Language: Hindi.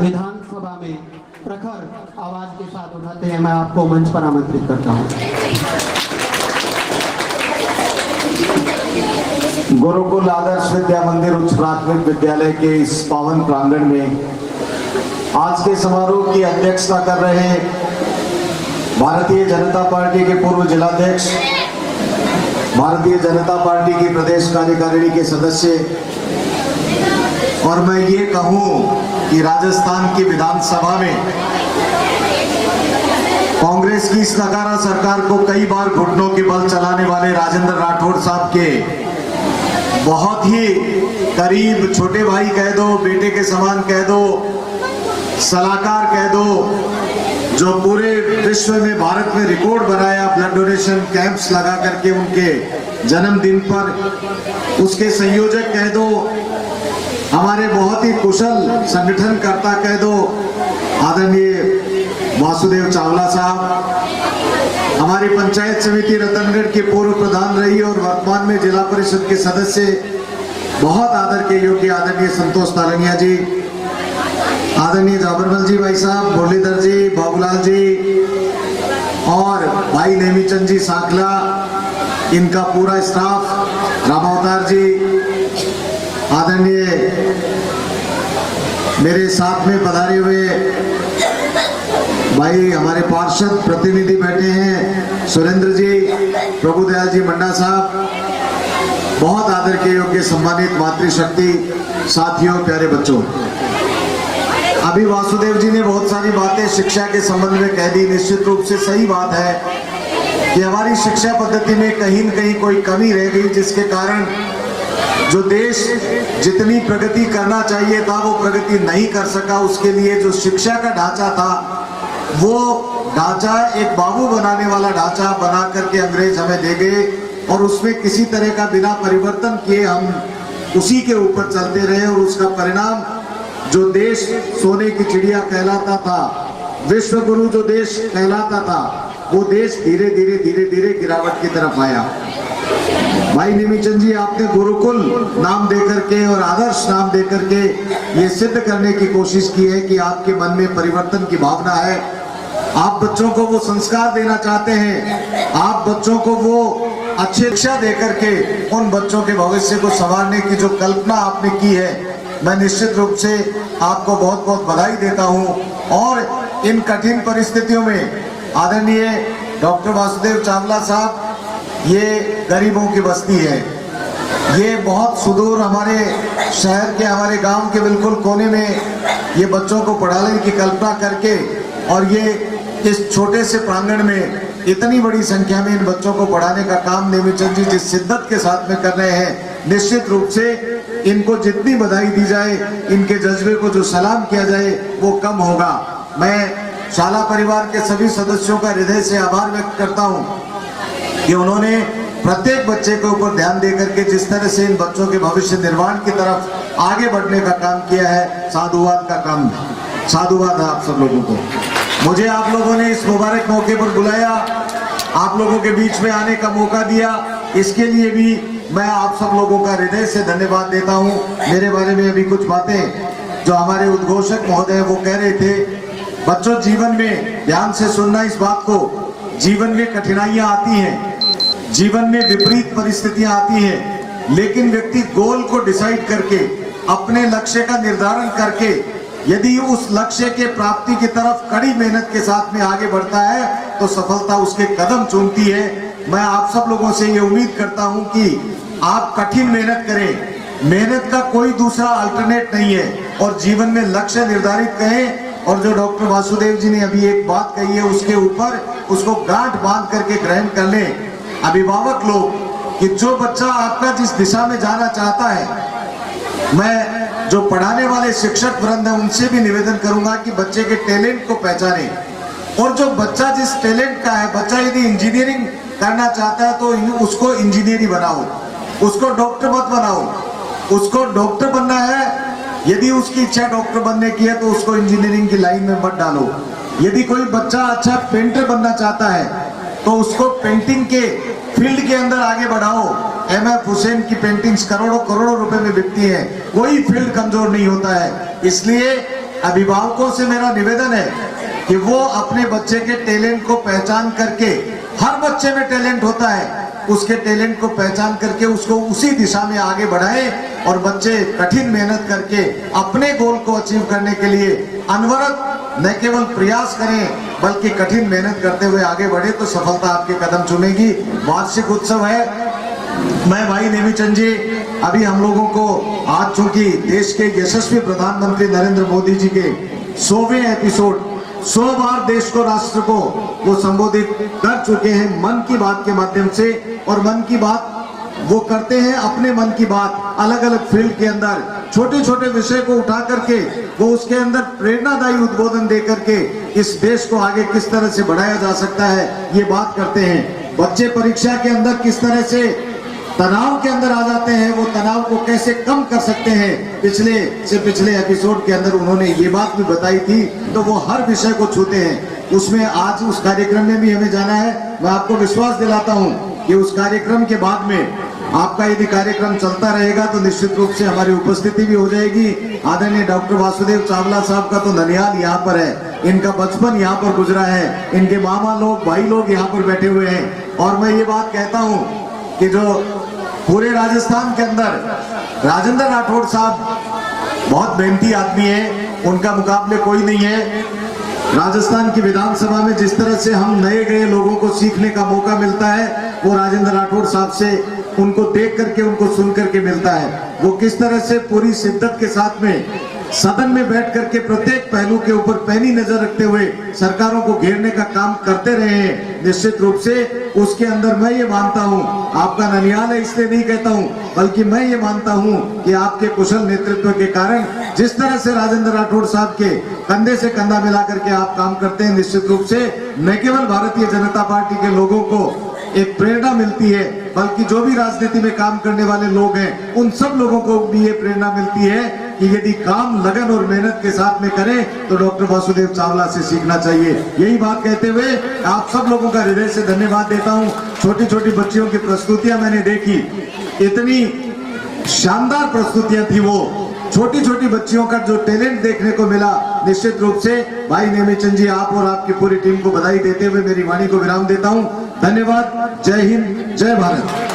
विधानसभा में प्रखर आवाज के साथ उठाते हैं, मैं आपको मंच पर आमंत्रित करता हूं। गुरुकुल आदर्श विद्या मंदिर उच्च प्राथमिक विद्यालय के इस पावन प्रांगण में आज के समारोह की अध्यक्षता कर रहे भारतीय जनता पार्टी के पूर्व जिलाध्यक्ष, भारतीय जनता पार्टी की प्रदेश कार्यकारिणी के सदस्य, और मैं ये कहूं कि राजस्थान की विधानसभा में कांग्रेस की इस नकारा सरकार को कई बार घुटनों के बल चलाने वाले राजेंद्र राठौड़ साहब के बहुत ही करीब छोटे भाई कह दो, बेटे के समान कह दो, सलाहकार कह दो, जो पूरे विश्व में भारत में रिकॉर्ड बनाया ब्लड डोनेशन कैंप्स लगा करके उनके जन्मदिन पर, उसके संयोजक कह दो, हमारे बहुत ही कुशल संगठनकर्ता कह दो आदरणीय वासुदेव चावला साहब, हमारी पंचायत समिति रतनगढ़ के पूर्व प्रधान रही और वर्तमान में जिला परिषद के सदस्य, बहुत आदर के योग्य आदरणीय संतोष तालनिया जी, आदरणीय जाबरमल जी भाई साहब, मुरलीधर जी, बाबूलाल जी और भाई नेमीचंद जी सांकला, इनका पूरा स्टाफ, रामावतार जी, आदरणीय मेरे साथ में पधारे हुए भाई हमारे पार्षद प्रतिनिधि बैठे हैं, सुरेंद्र जी, प्रभुदयाल जी मंडा साहब, बहुत आदर के योग्य सम्मानित मातृशक्ति साथियों, प्यारे बच्चों, अभी वासुदेव जी ने बहुत सारी बातें शिक्षा के संबंध में कह दी। निश्चित रूप से सही बात है कि हमारी शिक्षा पद्धति में कहीं न कहीं कोई कमी रह गई, जिसके कारण जो देश जितनी प्रगति करना चाहिए था वो प्रगति नहीं कर सका। उसके लिए जो शिक्षा का ढांचा था वो ढांचा एक बाबू बनाने वाला ढांचा बना करके अंग्रेज हमें दे गए और उसमें किसी तरह का बिना परिवर्तन किए हम उसी के ऊपर चलते रहे और उसका परिणाम जो देश सोने की चिड़िया कहलाता था, विश्व गुरु जो देश कहलाता था, वो देश धीरे धीरे धीरे धीरे गिरावट की तरफ आया। भाई नेमीचंद जी, आपने गुरुकुल नाम देकर के और आदर्श नाम देकर के ये सिद्ध करने की कोशिश की है कि आपके मन में परिवर्तन की भावना है, आप बच्चों को वो संस्कार देना चाहते हैं, आप बच्चों को वो अच्छी शिक्षा देकर के उन बच्चों के भविष्य को संवारने की जो कल्पना आपने की है, मैं निश्चित रूप से आपको बहुत बहुत बधाई देता हूं। और इन कठिन परिस्थितियों में आदरणीय डॉक्टर वासुदेव चावला साहब, ये गरीबों की बस्ती है, ये बहुत सुदूर हमारे शहर के, हमारे गांव के बिल्कुल कोने में ये बच्चों को पढ़ाने की कल्पना करके और ये इस छोटे से प्रांगण में इतनी बड़ी संख्या में इन बच्चों को पढ़ाने का काम नेमीचंद जी जिस शिद्दत के साथ में कर रहे हैं, निश्चित रूप से इनको जितनी बधाई दी जाए, इनके जज्बे को जो सलाम किया जाए वो कम होगा। मैं शाला परिवार के सभी सदस्यों का हृदय से आभार व्यक्त करता हूं कि उन्होंने प्रत्येक बच्चे के ऊपर ध्यान देकर के जिस तरह से इन बच्चों के भविष्य निर्माण की तरफ आगे बढ़ने का काम किया है, साधुवाद का काम, साधुवाद है आप सब लोगों को। मुझे आप लोगों ने इस मुबारक मौके पर बुलाया, आप लोगों के बीच में आने का मौका दिया, इसके लिए भी मैं आप सब लोगों का हृदय से धन्यवाद देता हूं। मेरे बारे में अभी कुछ बातें जो हमारे उद्घोषक महोदय वो कह रहे थे, बच्चों जीवन में ध्यान से सुनना इस बात को, जीवन में कठिनाइयां आती हैं, जीवन में विपरीत परिस्थितियां आती हैं, लेकिन व्यक्ति गोल को डिसाइड करके अपने लक्ष्य का निर्धारण करके यदि उस लक्ष्य के प्राप्ति की तरफ कड़ी मेहनत के साथ में आगे बढ़ता है तो सफलता उसके कदम चूमती है। मैं आप सब लोगों से ये उम्मीद करता हूं कि आप कठिन मेहनत करें, मेहनत का कोई दूसरा अल्टरनेट नहीं है, और जीवन में लक्ष्य निर्धारित करें। और जो डॉक्टर वासुदेव जी ने अभी एक बात कही है उसके ऊपर उसको गांठ बांध करके ग्रहण कर लें अभिभावक लोग कि जो बच्चा आपका जिस दिशा में जाना चाहता है, मैं जो पढ़ाने वाले शिक्षक वृंद है उनसे भी निवेदन करूंगा कि बच्चे के टैलेंट को पहचाने, और जो बच्चा जिस टैलेंट का है, बच्चा यदि इंजीनियरिंग करना चाहता है तो उसको इंजीनियरिंग बनाओ, उसको डॉक्टर मत बनाओ, उसको डॉक्टर बनना है, यदि उसकी इच्छा डॉक्टर बनने की है तो उसको इंजीनियरिंग की लाइन में मत डालो। यदि कोई बच्चा अच्छा पेंटर बनना चाहता है तो उसको पेंटिंग के फील्ड के अंदर आगे बढ़ाओ। एमएफ हुसैन की पेंटिंग्स करोड़ों करोड़ों रुपए में बिकती है, कोई फील्ड कमजोर नहीं होता है। इसलिए अभिभावकों से मेरा निवेदन है कि वो अपने बच्चे के टैलेंट को पहचान करके, हर बच्चे में टैलेंट होता है, उसके टैलेंट को पहचान करके उसको उसी दिशा में आगे बढ़ाए और बच्चे कठिन मेहनत करके अपने गोल को अचीव करने के लिए अनवरत न केवल प्रयास करें बल्कि कठिन मेहनत करते हुए आगे बढ़े तो सफलता आपके कदम चूमेगी। वार्षिक उत्सव है। मैं भाई नेमीचंद जी, अभी हम लोगों को आज चूंकि देश के यशस्वी प्रधानमंत्री नरेंद्र मोदी जी के 100वें एपिसोड, 100 बार देश को, राष्ट्र को वो संबोधित कर चुके हैं मन की बात के माध्यम से। और मन की बात वो करते हैं अपने मन की बात अलग अलग फील्ड के अंदर छोटे छोटे विषय को उठा करके वो उसके अंदर प्रेरणादायी उद्बोधन दे करके इस देश को आगे किस तरह से बढ़ाया जा सकता है ये बात करते हैं। बच्चे परीक्षा के अंदर किस तरह से तनाव के अंदर आ जाते हैं, वो तनाव को कैसे कम कर सकते हैं, पिछले एपिसोड के अंदर उन्होंने ये बात भी बताई थी। तो वो हर विषय को छूते हैं। उसमें आज उस कार्यक्रम में भी हमें जाना है। मैं आपको विश्वास दिलाता हूं कि उस कार्यक्रम के बाद में आपका यदि कार्यक्रम चलता रहेगा तो निश्चित रूप से हमारी उपस्थिति भी हो जाएगी। आदरणीय डॉक्टर वासुदेव चावला साहब का तो ननिहाल यहाँ पर है, इनका बचपन यहाँ पर गुजरा है, इनके मामा लोग, भाई लोग यहाँ पर बैठे हुए हैं। और मैं ये बात कहता हूँ कि जो पूरे राजस्थान के अंदर राजेंद्र राठौड़ साहब बहुत मेहनती आदमी है, उनका मुकाबले कोई नहीं है। राजस्थान की विधानसभा में जिस तरह से हम नए गए लोगों को सीखने का मौका मिलता है वो राजेंद्र राठौड़ साहब से उनको देख करके, उनको सुन करके मिलता है। वो किस तरह से पूरी शिद्दत के साथ में सदन में बैठ करके प्रत्येक पहलू के ऊपर पैनी नजर रखते हुए सरकारों को घेरने का काम करते रहे हैं। निश्चित रूप से उसके अंदर मैं ये मानता हूं, आपका ननिहाल है इसलिए नहीं कहता हूं, बल्कि मैं ये मानता हूं कि आपके कुशल नेतृत्व के कारण जिस तरह से राजेंद्र राठौड़ साहब के कंधे से कंधा मिला करके आप काम करते हैं, निश्चित रूप से न केवल भारतीय जनता पार्टी के लोगों को एक प्रेरणा मिलती है बल्कि जो भी राजनीति में काम करने वाले लोग हैं उन सब लोगों को भी ये प्रेरणा मिलती है कि यदि काम लगन और मेहनत के साथ में करें तो डॉक्टर वासुदेव चावला से सीखना चाहिए। यही बात कहते हुए आप सब लोगों का हृदय से धन्यवाद देता हूं। छोटी छोटी बच्चियों की प्रस्तुतियां मैंने देखी, इतनी शानदार प्रस्तुतियां थी। वो छोटी छोटी बच्चियों का जो टैलेंट देखने को मिला, निश्चित रूप से भाई नेमीचंद जी, आप और आपकी पूरी टीम को बधाई देते हुए मेरी वाणी को विराम देता हूं। धन्यवाद। जय हिंद, जय भारत।